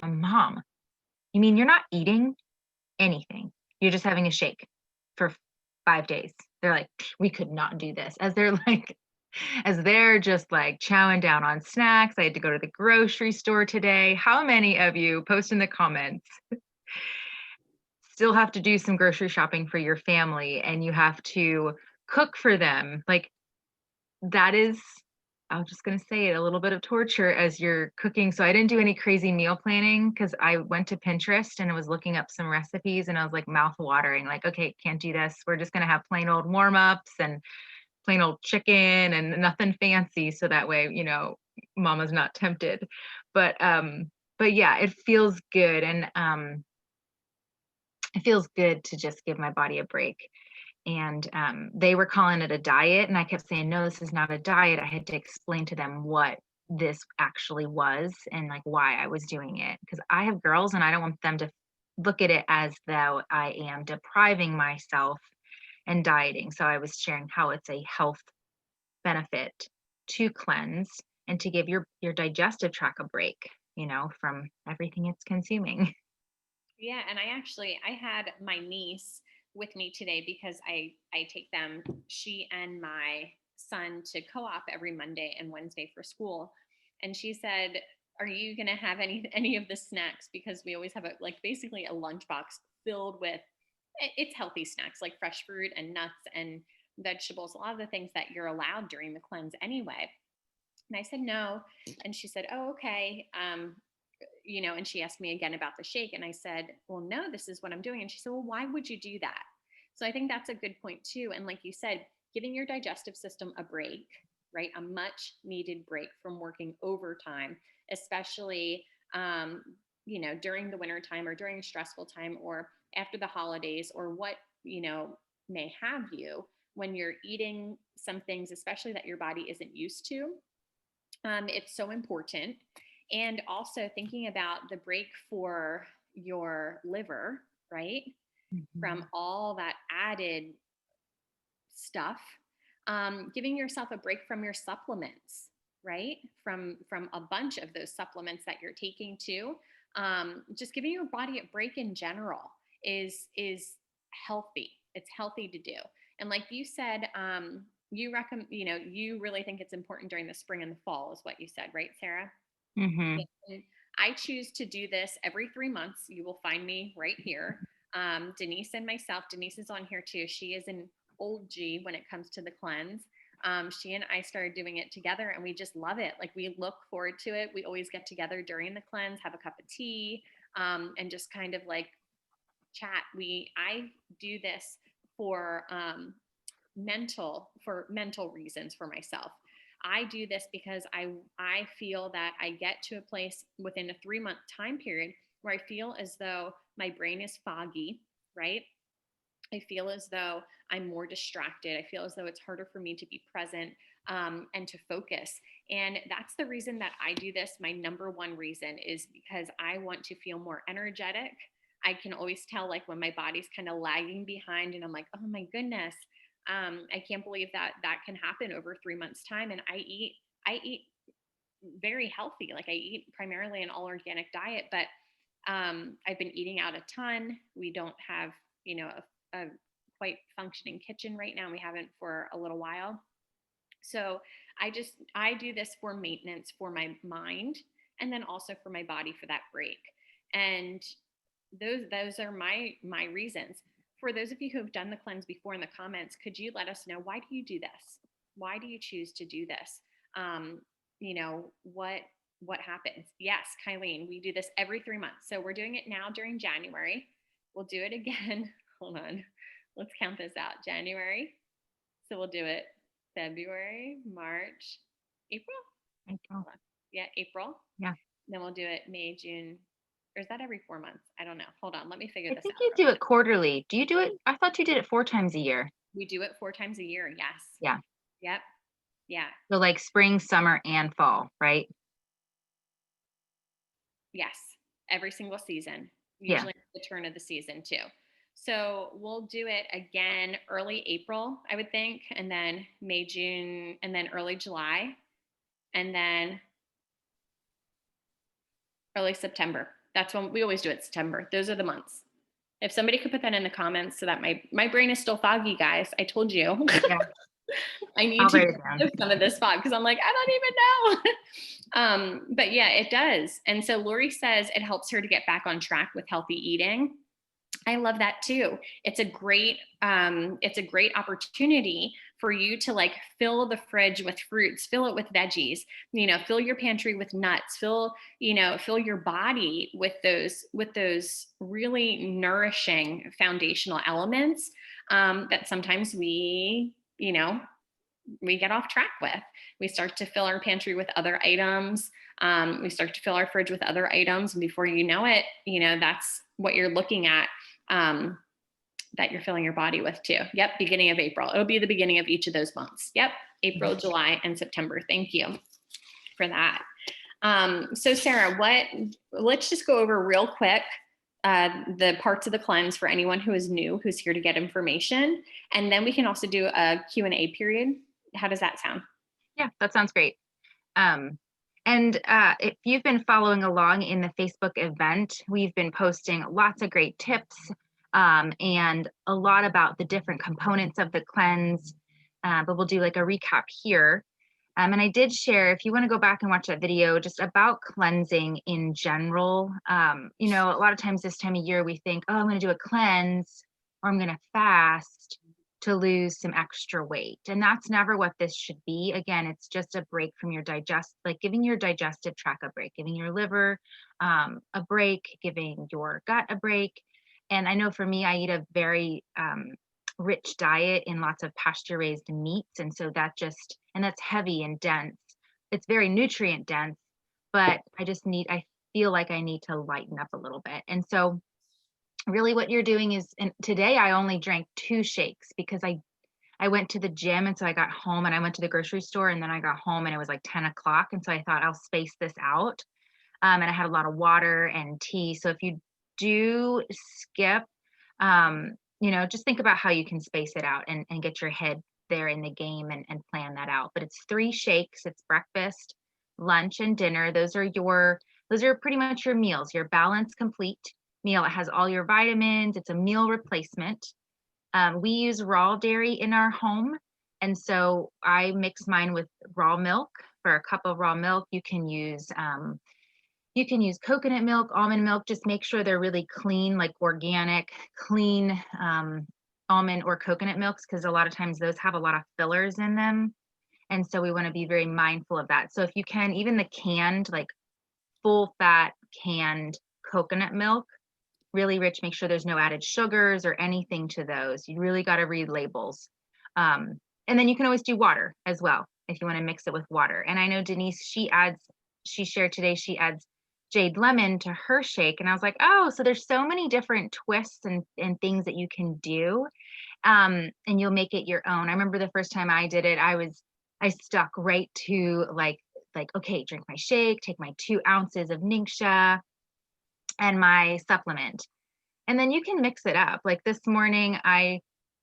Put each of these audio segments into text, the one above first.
Mom, you mean you're not eating anything? You're just having a shake for 5 days. They're like, we could not do this. As they're just like chowing down on snacks. I had to go to the grocery store today. How many of you, post in the comments, still have to do some grocery shopping for your family and you have to cook for them? Like, that is, I'm just going to say it, a little bit of torture as you're cooking. So I didn't do any crazy meal planning because I went to Pinterest and I was looking up some recipes and I was like mouth watering, like, okay, can't do this. We're just going to have plain old warm ups and plain old chicken and nothing fancy. So that way, mama's not tempted. But yeah, it feels good. And it feels good to just give my body a break. And they were calling it a diet, and I kept saying, no, this is not a diet. I had to explain to them what this actually was and like why I was doing it, because I have girls and I don't want them to look at it as though I am depriving myself and dieting. So I was sharing how it's a health benefit to cleanse and to give your digestive tract a break, from everything it's consuming. Yeah, and I had my niece with me today because I take them, she and my son, to co-op every Monday and Wednesday for school. And she said, "Are you going to have any of the snacks, because we always have basically a lunchbox filled with it's healthy snacks like fresh fruit and nuts and vegetables, a lot of the things that you're allowed during the cleanse anyway." And I said, "No." And she said, "Oh, okay." And she asked me again about the shake. And I said, "Well, no, this is what I'm doing." And she said, "Well, why would you do that?" So I think that's a good point too. And like you said, giving your digestive system a break, right? A much needed break from working overtime, especially, during the winter time or during a stressful time or after the holidays or what, may have you, when you're eating some things, especially that your body isn't used to. It's so important. And also thinking about the break for your liver, right? From Mhm. all that added stuff, giving yourself a break from your supplements, right? From a bunch of those supplements that you're taking too. Just giving your body a break in general is healthy. It's healthy to do. And like you said, you recommend, you really think it's important during the spring and the fall, is what you said, right, Sarah? Mhm. And I choose to do this every 3 months. You will find me right here. Denise and myself, Denise is on here too. She is an old G when it comes to the cleanse. She and I started doing it together and we just love it. Like, we look forward to it. We always get together during the cleanse, have a cup of tea, and just kind of like chat. I do this for mental reasons for myself. I do this because I feel that I get to a place within a 3 month time period where I feel as though my brain is foggy, right? I feel as though I'm more distracted. I feel as though it's harder for me to be present, and to focus. And that's the reason that I do this. My number one reason is because I want to feel more energetic. I can always tell, like, when my body's kind of lagging behind, and I'm like, oh my goodness, I can't believe that that can happen over 3 months' time. And I eat very healthy. Like, I eat primarily an all organic diet, but I've been eating out a ton. We don't have, a quite functioning kitchen right now. We haven't for a little while. So I do this for maintenance for my mind, and then also for my body for that break. And those are my reasons. For those of you who have done the cleanse before, in the comments, could you let us know, why do you do this? Why do you choose to do this? What happens? Yes, Kylene, we do this every 3 months. So we're doing it now during January. We'll do it again. Hold on. Let's count this out. January. So we'll do it February, March, April. April. Yeah, April. Yeah. Then we'll do it May, June. Or is that every 4 months? I don't know. Hold on. Let me figure I this think out you real do quick. it quarterly. Do you do it? I thought you did it 4 times a year. We do it 4 times a year. Yes. Yeah. Yep. Yeah. So like spring, summer, and fall, right? Yes. Every single season, Yeah. usually the turn of the season too. So we'll do it again early April, I would think, and then May, June, and then early July, and then early September. That's when we always do it, September. Those are the months. If somebody could put that in the comments so that my brain is still foggy, guys. I told you. Yeah, I need I'll to write it get rid down. of some of this fog because I'm like, I don't even know. But yeah, it does. And so Lori says it helps her to get back on track with healthy eating. I love that too. It's a great opportunity for you to like fill the fridge with fruits, fill it with veggies, fill your pantry with nuts, fill your body with those really nourishing foundational elements that sometimes we get off track with. We start to fill our pantry with other items. We start to fill our fridge with other items. And before you know it, that's what you're looking at, that you're filling your body with too. Yep. Beginning of April. It'll be the beginning of each of those months. Yep. April, July, and September. Thank you for that. So Sarah, let's just go over real quick the parts of the cleanse for anyone who is new, who's here to get information. And then we can also do a Q&A period. How does that sound? Yeah, that sounds great. And if you've been following along in the Facebook event, we've been posting lots of great tips and a lot about the different components of the cleanse, but we'll do like a recap here. And I did share, if you want to go back and watch that video, just about cleansing in general. A lot of times this time of year, we think, oh, I'm going to do a cleanse or I'm going to fast to lose some extra weight. And that's never what this should be. Again, it's just a break from your giving your digestive tract a break, giving your liver a break, giving your gut a break. And I know for me, I eat a very rich diet in lots of pasture raised meats. And so that's heavy and dense. It's very nutrient dense, but I feel like I need to lighten up a little bit. And so really what you're doing is, and today I only drank 2 shakes because I went to the gym. And so I got home and I went to the grocery store and then I got home and it was like 10 o'clock. And so I thought I'll space this out. And I had a lot of water and tea. So if you do skip, just think about how you can space it out and get your head there in the game and plan that out. But it's 3 shakes. It's breakfast, lunch, and dinner. Those are pretty much your meals, your balanced, complete meal. It has all your vitamins. It's a meal replacement. We use raw dairy in our home. And so I mix mine with raw milk. For a cup of raw milk, you can use coconut milk, almond milk. Just make sure they're really clean, like organic, clean almond or coconut milks, because a lot of times those have a lot of fillers in them. And so we want to be very mindful of that. So if you can, even the canned, like full fat canned coconut milk, really rich, make sure there's no added sugars or anything to those. You really got to read labels. And then you can always do water as well if you want to mix it with water. And I know Denise, she shared today, she adds jade lemon to her shake. And I was like, oh, so there's so many different twists and things that you can do. And you'll make it your own. I remember the first time I did it, I stuck right to like, okay, drink my shake, take my 2 ounces of Ningxia and my supplement. And then you can mix it up. Like this morning,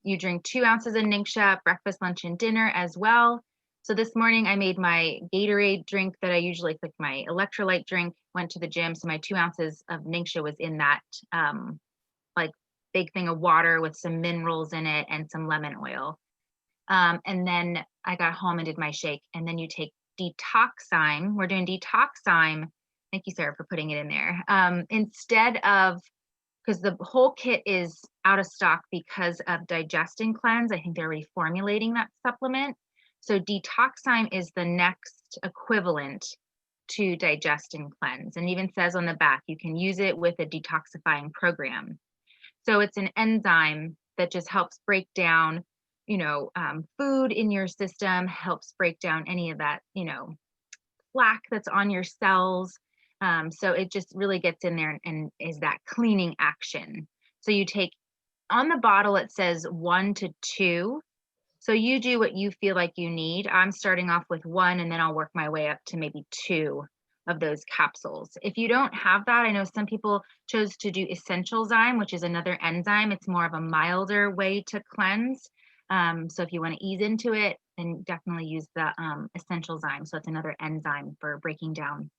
you drink 2 ounces of Ningxia, breakfast, lunch, and dinner as well. So this morning I made my Gatorade drink that I usually like my electrolyte drink, went to the gym. So my 2 ounces of Ningxia was in that like big thing of water with some minerals in it and some lemon oil. And then I got home and did my shake. And then you take Detoxing. We're doing Detoxing. Thank you, Sarah, for putting it in there. Instead of, because the whole kit is out of stock because of Digesting Cleanse. I think they're reformulating that supplement. So Detoxing is the next equivalent to Digesting Cleanse, and even says on the back, you can use it with a detoxifying program. So it's an enzyme that just helps break down, food in your system, helps break down any of that, plaque that's on your cells. So it just really gets in there and is that cleaning action. So you take, on the bottle, it says 1 to 2. So you do what you feel like you need. I'm starting off with 1, and then I'll work my way up to maybe 2 of those capsules. If you don't have that, I know some people chose to do Essential Zyme, which is another enzyme. It's more of a milder way to cleanse. So if you want to ease into it, then definitely use the Essential Zyme. So it's another enzyme for breaking down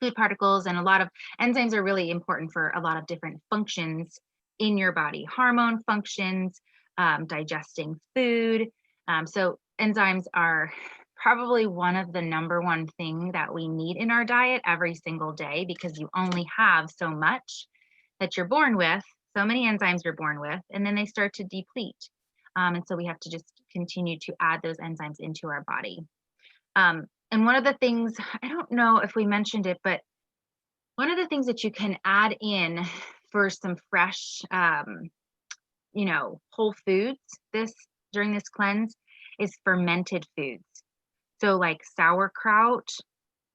food particles, and a lot of enzymes are really important for a lot of different functions in your body, hormone functions, digesting food. So enzymes are probably one of the number one thing that we need in our diet every single day, because you only have so much that you're born with, so many enzymes you're born with, and then they start to deplete. And so we have to just continue to add those enzymes into our body. And one of the things, I don't know if we mentioned it, but one of the things that you can add in for some fresh, whole foods this during this cleanse is fermented foods. So like sauerkraut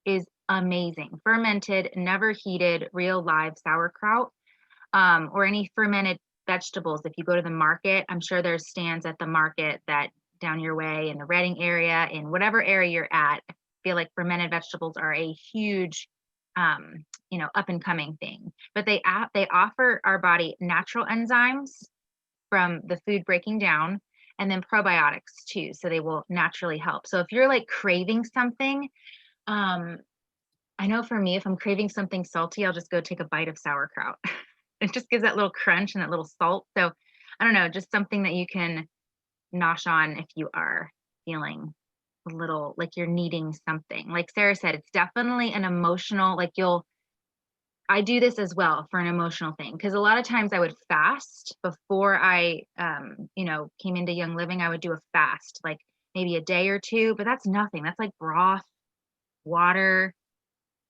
is amazing. Fermented, never heated, real live sauerkraut, or any fermented vegetables. If you go to the market, I'm sure there's stands at the market that down your way in the Reading area, in whatever area you're at. I feel like fermented vegetables are a huge, up and coming thing. But they offer our body natural enzymes from the food breaking down, and then probiotics too. So they will naturally help. So if you're like craving something, um, I know for me, if I'm craving something salty, I'll just go take a bite of sauerkraut. It just gives that little crunch and that little salt. So I don't know, just something that you can nosh on if you are feeling a little like you're needing something. Like Sarah said, it's definitely an emotional, like I do this as well for an emotional thing, because a lot of times I would fast before I, came into Young Living. I would do a fast, like maybe a day or two, but that's nothing. That's like broth, water,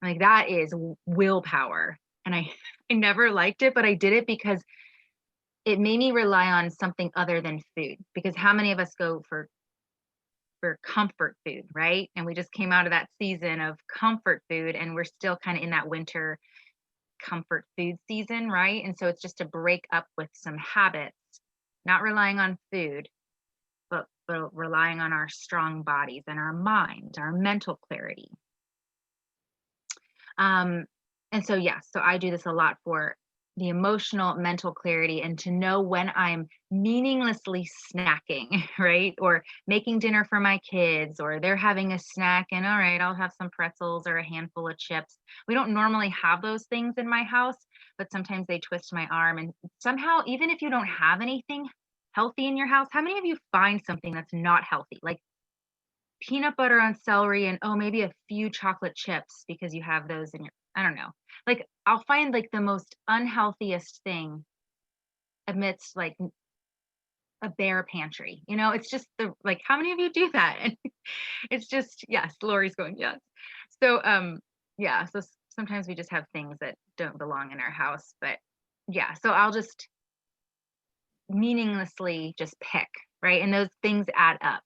like that is willpower. And I never liked it, but I did it because it made me rely on something other than food. Because how many of us go for comfort food, right? And we just came out of that season of comfort food, and we're still kind of in that winter comfort food season, right? And so it's just to break up with some habits, not relying on food, but relying on our strong bodies and our mind, our mental clarity. And so yes, so I do this a lot for the emotional mental clarity, and to know when I'm meaninglessly snacking, right? Or making dinner for my kids, or they're having a snack and all right, I'll have some pretzels or a handful of chips. We don't normally have those things in my house, but sometimes they twist my arm, and somehow, even if you don't have anything healthy in your house, how many of you find something that's not healthy? Like peanut butter on celery and, oh, maybe a few chocolate chips because you have those in your, I don't know. Like I'll find like the most unhealthiest thing amidst like a bare pantry. It's just like how many of you do that? And it's just, yes, Lori's going, yes. So yeah, so sometimes we just have things that don't belong in our house, but yeah, so I'll just meaninglessly just pick, right? And those things add up.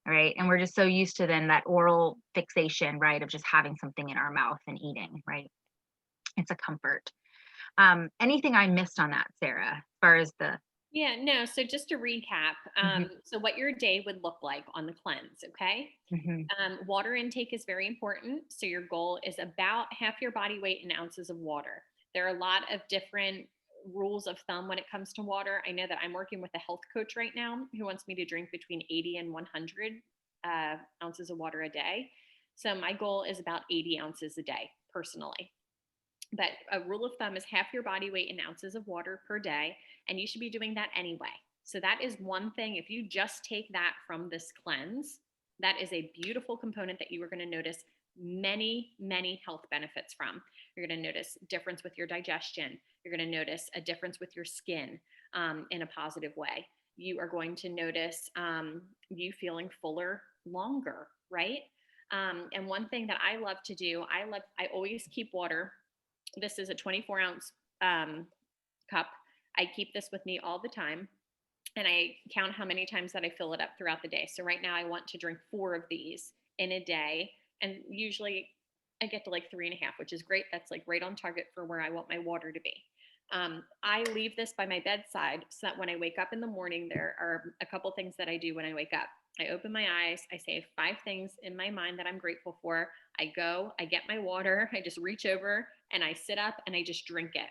Right. And we're just so used to then that oral fixation, right, of just having something in our mouth and eating, right? It's a comfort. Anything I missed on that, Sarah, as far as the Yeah, no. So just to recap, Mhm, so what your day would look like on the cleanse, okay? mhm, Water intake is very important. So your goal is about half your body weight in ounces of water. There are a lot of different rules of thumb when it comes to water. I know that I'm working with a health coach right now who wants me to drink between 80 and 100 ounces of water a day. So my goal is about 80 ounces a day personally. But a rule of thumb is half your body weight in ounces of water per day, and you should be doing that anyway. So that is one thing. If you just take that from this cleanse, that is a beautiful component that you are going to notice many, many health benefits from. You're going to notice difference with your digestion. You're going to notice a difference with your skin in a positive way. You are going to notice you feeling fuller longer, right? And one thing that I love to do, I always keep water. This is a 24-ounce cup. I keep this with me all the time, and I count how many times that I fill it up throughout the day. So right now I want to drink 4 of these in a day, and usually I get to like 3.5, which is great. That's like right on target for where I want my water to be. I leave this by my bedside so that when I wake up in the morning, there are a couple things that I do when I wake up. I open my eyes, I say 5 things in my mind that I'm grateful for. I go, I get my water, I just reach over and I sit up and I just drink it.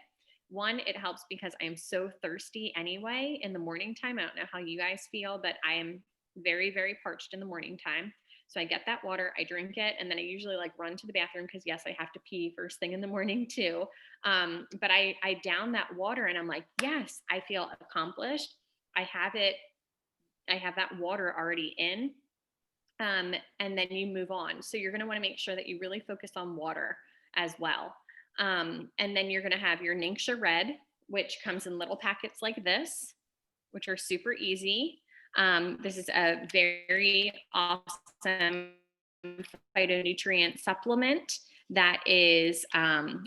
One, it helps because I am so thirsty anyway in the morning time. I don't know how you guys feel, but I am very, very parched in the morning time. So I get that water, I drink it, and then I usually like run to the bathroom because yes, I have to pee first thing in the morning too. But I down that water and I'm like, yes, I feel accomplished. I have it, I have that water already in. And then you move on. So you're going to want to make sure that you really focus on water as well. And then you're going to have your Ningxia Red, which comes in little packets like this, which are super easy. This is a very awesome phytonutrient supplement that is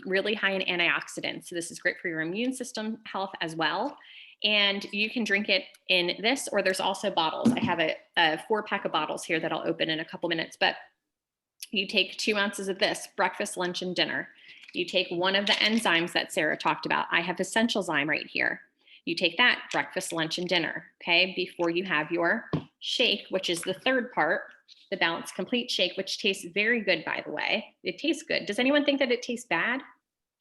really high in antioxidants. So this is great for your immune system health as well. And you can drink it in this, or there's also bottles. I have a 4-pack of bottles here that I'll open in a couple minutes, but you take 2 ounces of this, breakfast, lunch, and dinner. You take one of the enzymes that Sarah talked about. I have Essential Zyme right here. You take that, breakfast, lunch, and dinner, okay, before you have your shake, which is the third part, the Balanced Complete Shake, which tastes very good, by the way. It tastes good. Does anyone think that it tastes bad? I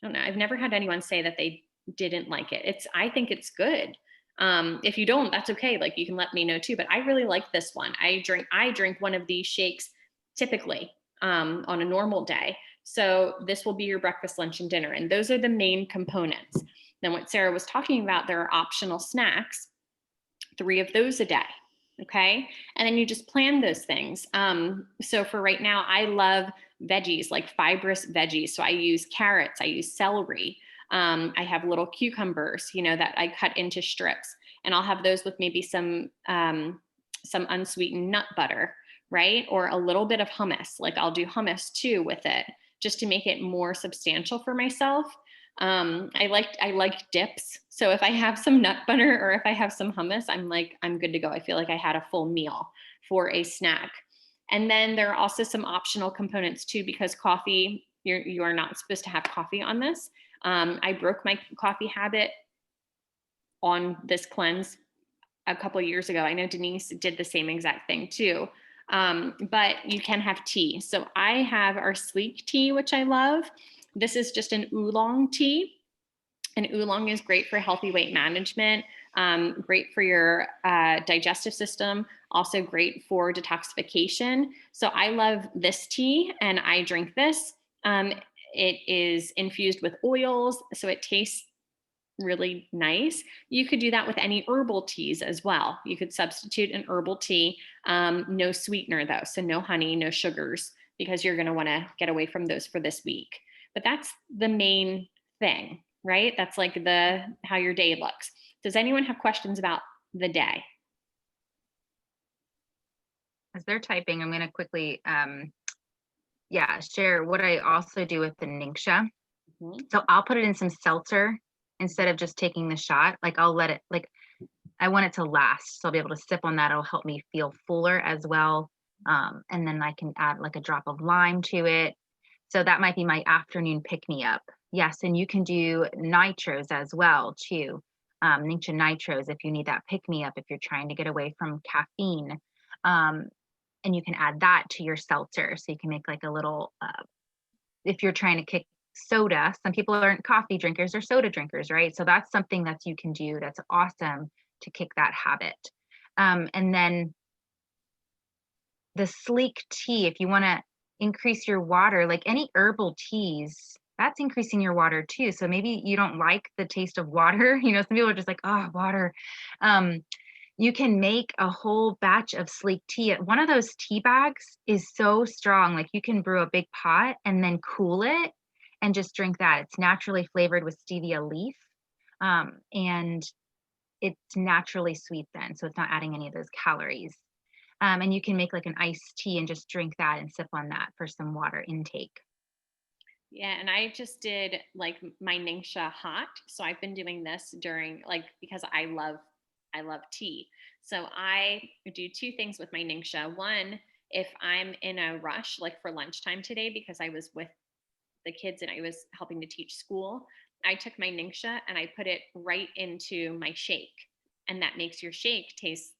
don't know. I've never had anyone say that they didn't like it. I think it's good. If you don't, that's okay. Like, you can let me know too, but I really like this one. I drink one of these shakes typically on a normal day. So this will be your breakfast, lunch, and dinner. And those are the main components. Then what Sarah was talking about, there are optional snacks, 3 of those a day. Okay. And then you just plan those things. So for right now, I love veggies, like fibrous veggies. So I use carrots, I use celery. I have little cucumbers, that I cut into strips, and I'll have those with maybe some unsweetened nut butter, right? Or a little bit of hummus. Like, I'll do hummus too with it, just to make it more substantial for myself. I like dips. So if I have some nut butter or if I have some hummus, I'm good to go. I feel like I had a full meal for a snack. And then there are also some optional components too, because coffee, you are not supposed to have coffee on this. I broke my coffee habit on this cleanse a couple of years ago. I know Denise did the same exact thing too. But you can have tea. So I have our sleek tea, which I love. This is just an oolong tea. And oolong is great for healthy weight management, great for your digestive system, also great for detoxification. So I love this tea and I drink this. It is infused with oils, so it tastes really nice. You could do that with any herbal teas as well. You could substitute an herbal tea, no sweetener though. So no honey, no sugars, because you're going to want to get away from those for this week. But that's the main thing, right? That's like how your day looks. Does anyone have questions about the day? As they're typing, I'm going to quickly share what I also do with the Ningxia. Mm-hmm. So I'll put it in some seltzer instead of just taking the shot. Like, I'll let it, like, I want it to last. So I'll be able to sip on that. It'll help me feel fuller as well. And then I can add like a drop of lime to it. So that might be my afternoon pick-me-up. Yes, and you can do nitros as well too. Ningxia nitros if you need that pick-me-up, if you're trying to get away from caffeine. And you can add that to your seltzer. So you can make like a little, if you're trying to kick soda, some people aren't coffee drinkers or soda drinkers, right? So that's something that you can do that's awesome to kick that habit. And then the sleek tea, if you want to increase your water, like any herbal teas, that's increasing your water too. So maybe you don't like the taste of water. Some people are just like, oh, water. You can make a whole batch of sleek tea. One of those tea bags is so strong. Like, you can brew a big pot and then cool it and just drink that. It's naturally flavored with stevia leaf. And it's naturally sweet then. So it's not adding any of those calories. And you can make like an iced tea and just drink that and sip on that for some water intake. Yeah, and I just did like my Ningxia hot. So I've been doing this during, like, because I love tea. So I do 2 things with my Ningxia. One, if I'm in a rush, like for lunchtime today, because I was with the kids and I was helping to teach school, I took my Ningxia and I put it right into my shake. And that makes your shake taste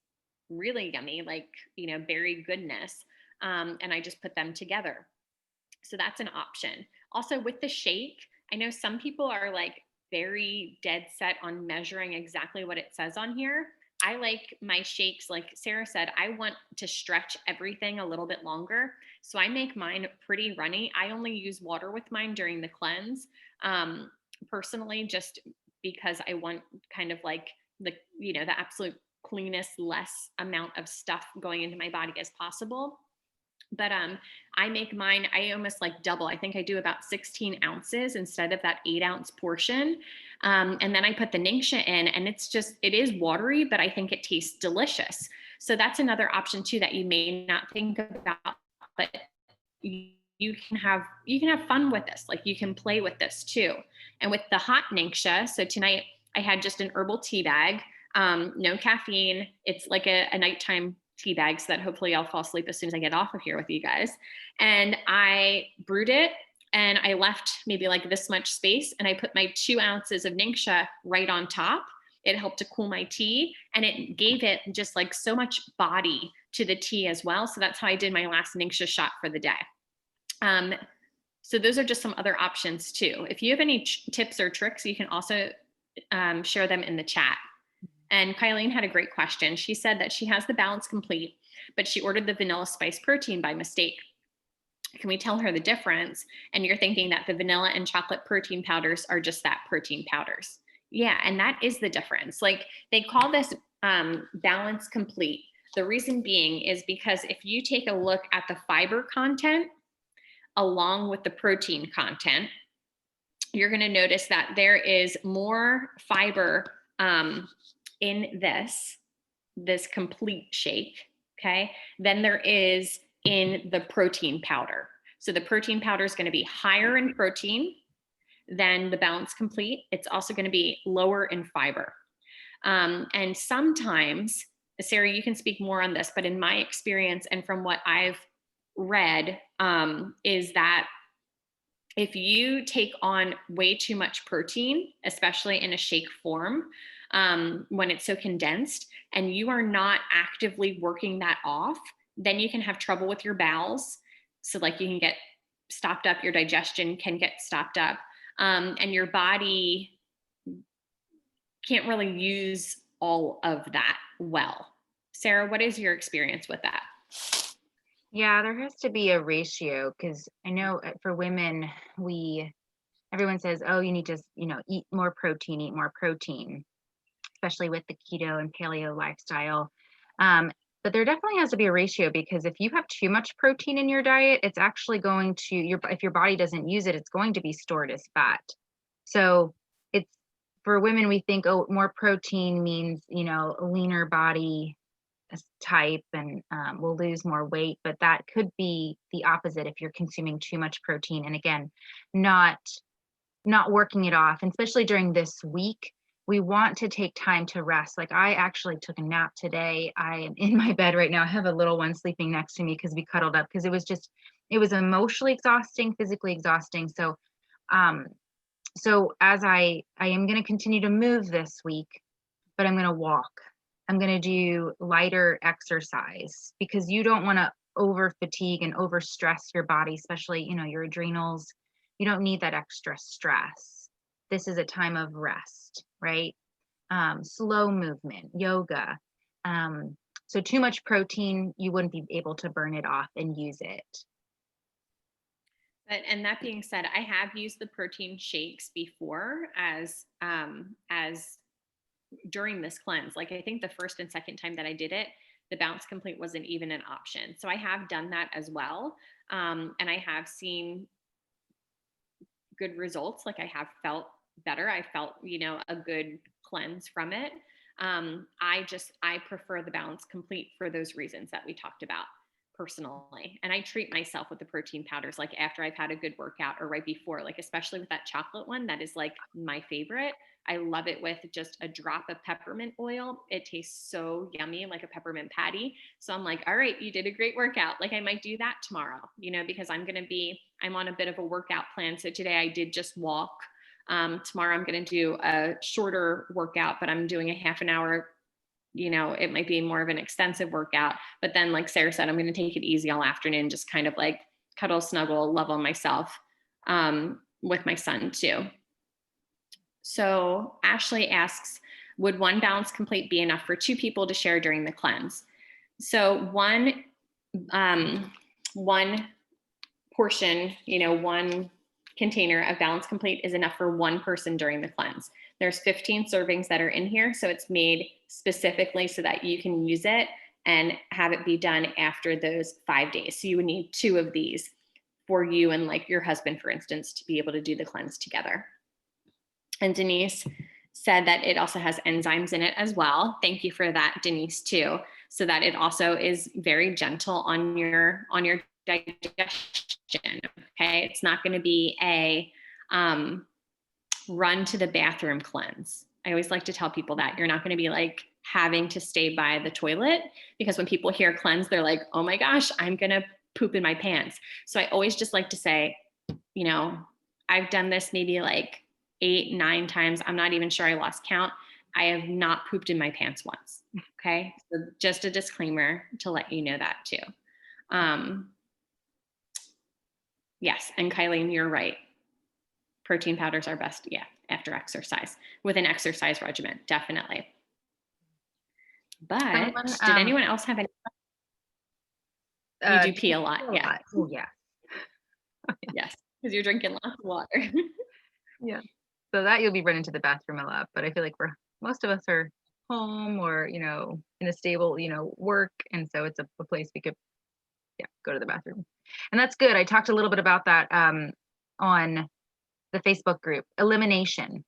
really yummy, like, berry goodness. And I just put them together. So that's an option. Also with the shake, I know some people are like very dead set on measuring exactly what it says on here. I like my shakes, like Sarah said, I want to stretch everything a little bit longer. So I make mine pretty runny. I only use water with mine during the cleanse. Personally, just because I want kind of like the absolute cleanest, less amount of stuff going into my body as possible. But I make mine, I almost like double. I think I do about 16 ounces instead of that 8-ounce portion. And then I put the Ningxia in, and it is watery, but I think it tastes delicious. So that's another option too that you may not think about, but you can have fun with this. Like, you can play with this too. And with the hot Ningxia, so tonight I had just an herbal tea bag, no caffeine. It's like a nighttime tea bag, so that hopefully I'll fall asleep as soon as I get off of here with you guys. And I brewed it, and I left maybe like this much space, and I put my 2 ounces of Ningxia right on top. It helped to cool my tea, and it gave it just like so much body to the tea as well. So that's how I did my last Ningxia shot for the day. So those are just some other options too. If you have any tips or tricks, you can also share them in the chat. And Kylene had a great question. She said that she has the Balance Complete, but she ordered the vanilla spice protein by mistake. Can we tell her the difference? And you're thinking that the vanilla and chocolate protein powders are just that, protein powders. Yeah, and that is the difference. Like, they call this Balance Complete. The reason being is because if you take a look at the fiber content along with the protein content, you're going to notice that there is more fiber in this complete shake, okay, than there is in the protein powder. So the protein powder is going to be higher in protein than the Balance Complete. It's also going to be lower in fiber. And sometimes, Sarah, you can speak more on this, but in my experience and from what I've read, is that if you take on way too much protein, especially in a shake form, when it's so condensed, and you are not actively working that off, then you can have trouble with your bowels. So like, you can get stopped up, your digestion can get stopped up, and your body can't really use all of that well. Sarah, what is your experience with that? Yeah, there has to be a ratio, because I know for women, everyone says, oh, you need to, eat more protein, especially with the keto and paleo lifestyle. But there definitely has to be a ratio, because if you have too much protein in your diet, it's actually going to, if your body doesn't use it, it's going to be stored as fat. So it's, for women, we think, oh, more protein means, a leaner body type, and we'll lose more weight, but that could be the opposite if you're consuming too much protein, and again, not working it off. And especially during this week, we want to take time to rest. Like, I actually took a nap today. I am in my bed right now. I have a little one sleeping next to me because we cuddled up, because it was emotionally exhausting, physically exhausting. So as I am going to continue to move this week, but I'm going to walk. I'm going to do lighter exercise, because you don't want to over fatigue and over stress your body, especially, your adrenals. You don't need that extra stress. This is a time of rest, right? Slow movement, yoga. So too much protein, you wouldn't be able to burn it off and use it. And that being said, I have used the protein shakes before as during this cleanse. Like, I think the first and second time that I did it, the Balance Complete wasn't even an option. So I have done that as well. And I have seen good results. Like, I have felt better. I felt, a good cleanse from it. I prefer the Balance Complete for those reasons that we talked about personally. And I treat myself with the protein powders, like after I've had a good workout or right before, like especially with that chocolate one, that is like my favorite. I love it with just a drop of peppermint oil. It tastes so yummy, like a peppermint patty. So I'm like, all right, you did a great workout. Like, I might do that tomorrow, because I'm on a bit of a workout plan. So today I did just walk. Tomorrow I'm going to do a shorter workout, but I'm doing a half an hour. It might be more of an extensive workout, but then like Sarah said, I'm going to take it easy all afternoon, just kind of like cuddle, snuggle, love on myself, with my son too. So Ashley asks, Would one balance complete be enough for 2 people to share during the cleanse? So one portion, one container of Balance Complete is enough for one person during the cleanse. There's 15 servings that are in here, so it's made specifically so that you can use it and have it be done after those 5 days. So you would need 2 of these for you and like your husband, for instance, to be able to do the cleanse together. And Denise said that it also has enzymes in it as well. Thank you for that, Denise, too. So that it also is very gentle on your digestion. Okay, it's not going to be a run to the bathroom cleanse. I always like to tell people that you're not going to be like having to stay by the toilet, because when people hear cleanse, they're like, oh my gosh, I'm going to poop in my pants. So I always just like to say, I've done this maybe like 8, 9 times. I'm not even sure, I lost count. I have not pooped in my pants once. Okay. So just a disclaimer to let you know that too. Yes. And Kylene, you're right. Protein powders are best. Yeah. After exercise, with an exercise regimen. Definitely. But did anyone else have any? You do pee a lot. Yeah. Oh yeah. Yes. Because you're drinking lots of water. Yeah. So that you'll be running to the bathroom a lot, but I feel like most of us are home or, in a stable, work. And so it's a place we could, go to the bathroom. And that's good. I talked a little bit about that on the Facebook group, elimination,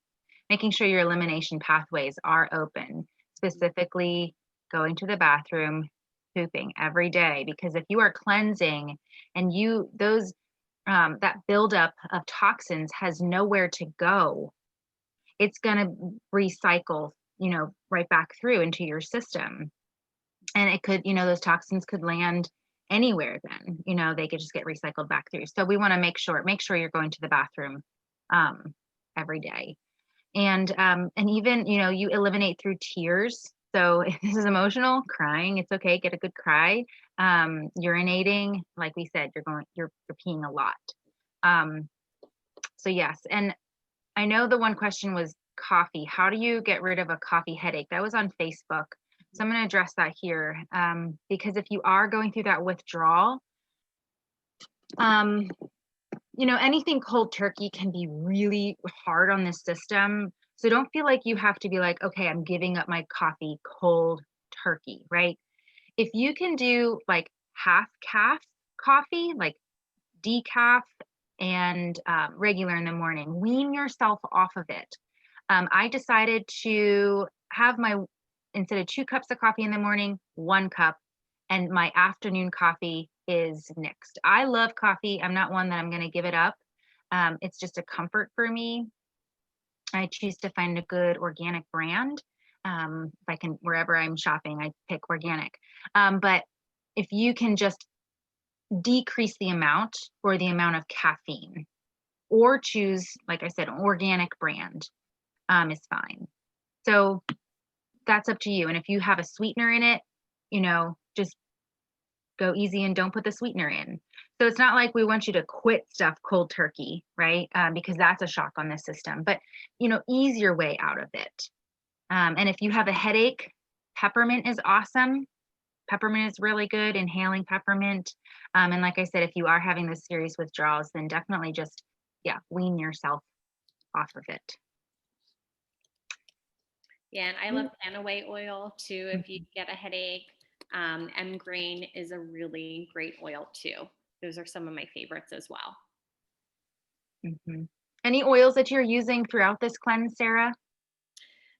making sure your elimination pathways are open, specifically going to the bathroom, pooping every day. Because if you are cleansing and that buildup of toxins has nowhere to go, it's going to recycle, right back through into your system. And it could, those toxins could land anywhere then, they could just get recycled back through. So we want to make sure you're going to the bathroom every day. And even, you eliminate through tears. So if this is emotional, crying, it's okay. Get a good cry. Urinating, like we said, you're peeing a lot. So yes. And I know the one question was coffee. How do you get rid of a coffee headache? That was on Facebook. So I'm going to address that here. Because if you are going through that withdrawal, anything cold turkey can be really hard on the system. So don't feel like you have to be like, okay, I'm giving up my coffee cold turkey, right? If you can do like half calf coffee, like decaf and regular in the morning, wean yourself off of it. I decided to have instead of 2 cups of coffee in the morning, 1 cup, and my afternoon coffee is nixed. I love coffee. I'm not one that I'm going to give it up. It's just a comfort for me. I choose to find a good organic brand. If I can, wherever I'm shopping, I pick organic. But if you can just decrease the amount or the amount of caffeine, or choose, like I said, an organic brand, is fine. So that's up to you. And if you have a sweetener in it, just go easy and don't put the sweetener in. So it's not like we want you to quit stuff cold turkey, right? Because that's a shock on the system, but, ease your way out of it. And if you have a headache, peppermint is awesome. Peppermint is really good, inhaling peppermint. And like I said, if you are having this serious withdrawals, then definitely just, wean yourself off of it. Yeah, and I love Planaway oil too. If you get a headache, M Grain is a really great oil too. Those are some of my favorites as well. Mm-hmm. Any oils that you're using throughout this cleanse, Sarah?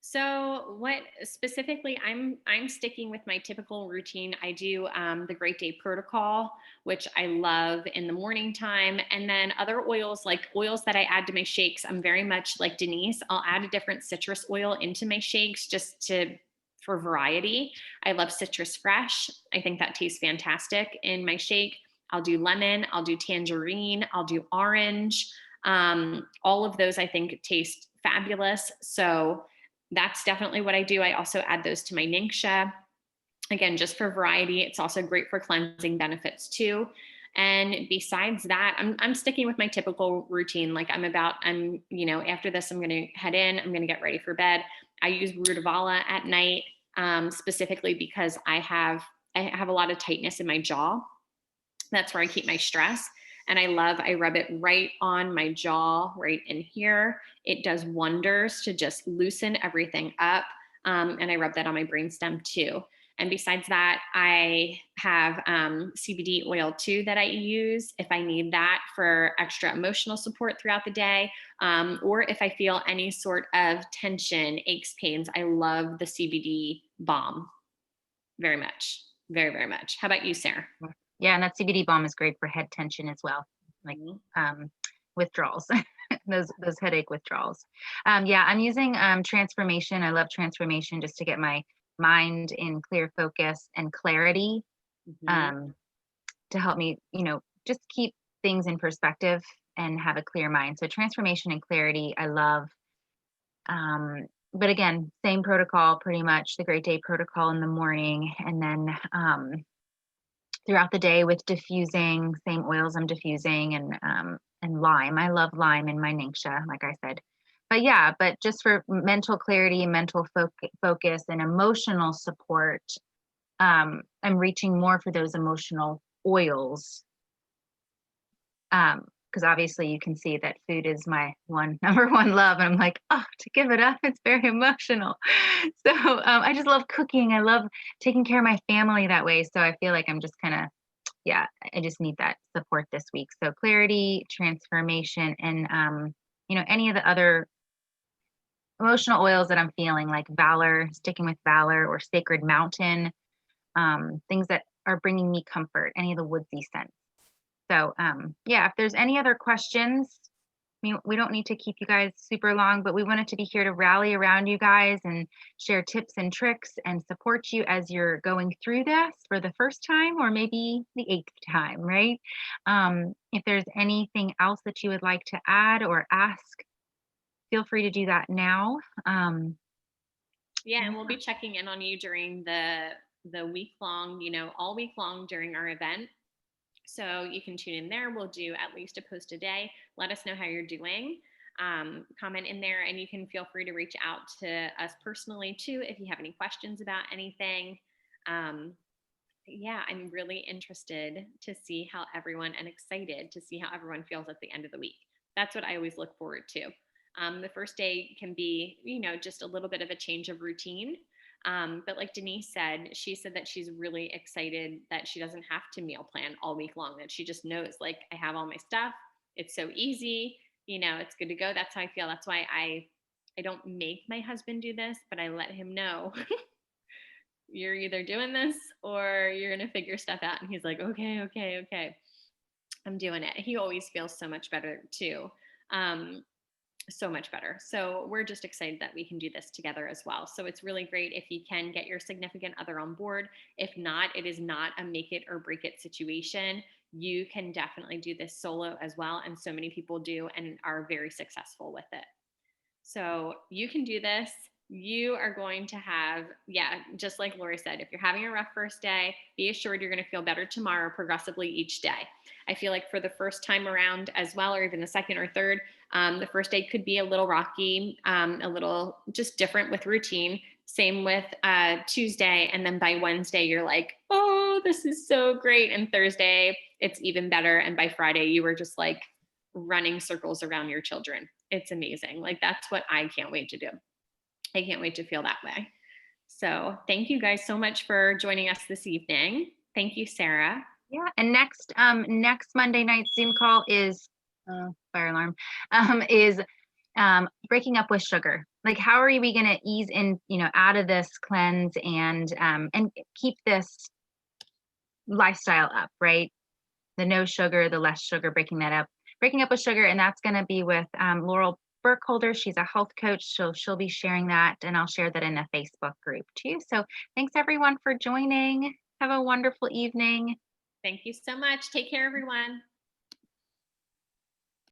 So what specifically, I'm sticking with my typical routine. I do the Great Day Protocol, which I love in the morning time. And then other oils, like oils that I add to my shakes, I'm very much like Denise. I'll add a different citrus oil into my shakes just for variety. I love Citrus Fresh. I think that tastes fantastic in my shake. I'll do lemon, I'll do tangerine, I'll do orange. All of those I think taste fabulous. So that's definitely what I do. I also add those to my Ningxia. Again, just for variety. It's also great for cleansing benefits too. And besides that, I'm sticking with my typical routine. Like after this, I'm going to head in, I'm going to get ready for bed. I use rutavala at night, specifically because I have a lot of tightness in my jaw. That's where I keep my stress. And I rub it right on my jaw, right in here. It does wonders to just loosen everything up. And I rub that on my brainstem too. And besides that, I have CBD oil too that I use if I need that for extra emotional support throughout the day. Or if I feel any sort of tension, aches, pains, I love the CBD Bomb very much. Very, very much. How about you, Sarah? Yeah, and that CBD Bomb is great for head tension as well, like withdrawals, those headache withdrawals. Yeah, I'm using transformation. I love transformation just to get my mind in clear focus and clarity, Mm-hmm. to help me, just keep things in perspective and have a clear mind. So transformation and clarity, I love. But again, same protocol, pretty much the Great Day protocol in the morning, and then throughout the day with diffusing, same oils I'm diffusing, and lime. I love lime in my Ningxia, like I said. But yeah, but just for mental clarity, mental focus, and emotional support, I'm reaching more for those emotional oils. Because obviously you can see that food is my number one love, and I'm like, oh, to give it up, it's very emotional. So I just love cooking. I love taking care of my family that way. So I feel like I'm just kind of, yeah, I just need that support this week. So clarity, transformation, and any of the other emotional oils that I'm feeling, like valor, sticking with valor, or sacred mountain, things that are bringing me comfort, any of the woodsy scents. So yeah, if there's any other questions, I mean, we don't need to keep you guys super long, but we wanted to be here to rally around you guys and share tips and tricks and support you as you're going through this for the first time or maybe the eighth time, right? If there's anything else that you would like to add or ask, feel free to do that now. Yeah, and we'll be checking in on you during the week long, all week long during our event. So you can tune in there. We'll do at least a post a day. Let us know how you're doing. Comment in there, and you can feel free to reach out to us personally too if you have any questions about anything. Yeah, I'm really interested to see how everyone and excited to see how everyone feels at the end of the week. That's what I always look forward to. The first day can be, just a little bit of a change of routine. But like Denise said, she said that she's really excited that she doesn't have to meal plan all week long, that she just knows, like, I have all my stuff. It's so easy, it's good to go. That's how I feel. That's why I don't make my husband do this, but I let him know you're either doing this or you're going to figure stuff out. And he's like, okay, okay, okay. I'm doing it. He always feels so much better too. So much better. So we're just excited that we can do this together as well. So it's really great if you can get your significant other on board. If not, it is not a make it or break it situation. You can definitely do this solo as well. And so many people do and are very successful with it. So you can do this. You are going to have, just like Lori said, if you're having a rough first day, be assured you're going to feel better tomorrow progressively each day. I feel like for the first time around as well, or even the second or third, the first day could be a little rocky, a little just different with routine. Same with Tuesday. And then by Wednesday, you're like, oh, this is so great. And Thursday, it's even better. And by Friday, you were just like running circles around your children. It's amazing. Like, that's what I can't wait to do. I can't wait to feel that way. So thank you guys so much for joining us this evening. Thank you, Sarah. Yeah, and next Monday night Zoom call is fire alarm, is breaking up with sugar. Like, how are we going to ease in, out of this cleanse and keep this lifestyle up, right? The no sugar, the less sugar, breaking up with sugar. And that's going to be with Laurel Burkholder. She's a health coach, so she'll be sharing that, and I'll share that in a Facebook group too. So thanks everyone for joining. Have a wonderful evening. Thank you so much. Take care, everyone.